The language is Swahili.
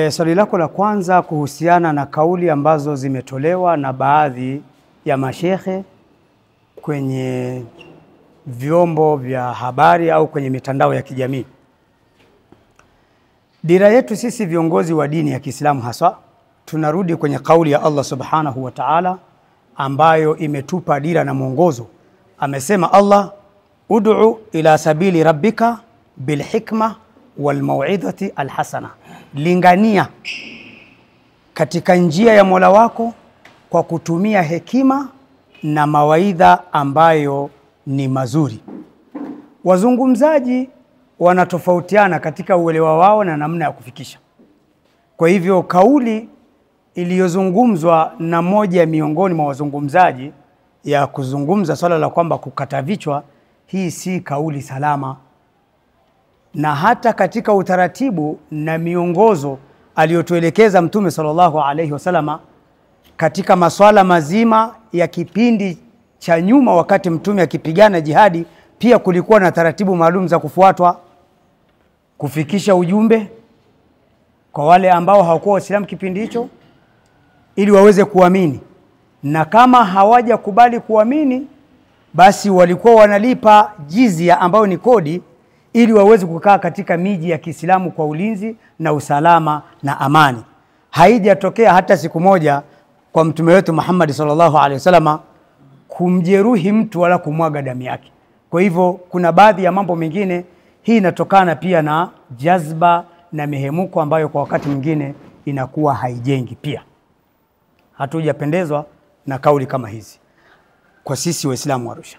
Swali lako la kwanza kuhusiana na kauli ambazo zimetolewa na baadhi ya mashehe kwenye vyombo vya habari au kwenye mitandao ya kijamii. Dira yetu sisi viongozi wa dini ya Kiislamu haswa tunarudi kwenye kauli ya Allah Subhanahu wa Ta'ala ambayo imetupa dira na mwongozo. Amesema Allah, ud'u ila sabili rabbika bil hikma wal mau'izati al hasana. Lingania katika njia ya Mola wako kwa kutumia hekima na mawaidha ambayo ni mazuri. Wazungumzaji wanatofautiana katika uelewa wao na namna ya kufikisha. Kwa hivyo kauli iliyozungumzwa na moja miongoni mwa wazungumzaji ya kuzungumza swala la kwamba kukata vichwa, hii si kauli salama. Na hata katika utaratibu na miongozo aliyotuelekeza Mtume sallallahu alaihi wasallama katika maswala mazima ya kipindi cha nyuma, wakati Mtume akipigana jihadi, pia kulikuwa na taratibu maalum za kufuatwa kufikisha ujumbe kwa wale ambao hawakuwa Waislamu kipindi hicho ili waweze kuamini, na kama hawaja kubali kuamini basi walikuwa wanalipa jizya ambayo ni kodi ili waweze kukaa katika miji ya Kiislamu kwa ulinzi na usalama na amani. Haijatokea hata siku moja kwa mtume wetu Muhammad sallallahu alaihi wasallam kumjeruhi mtu wala kumwaga damu yake. Kwa hivyo kuna baadhi ya mambo mengine, hii inatokana pia na jazba na mihemuko ambayo kwa wakati mwingine inakuwa haijengi. Pia hatujapendezwa na kauli kama hizi kwa sisi Waislamu wa Arusha.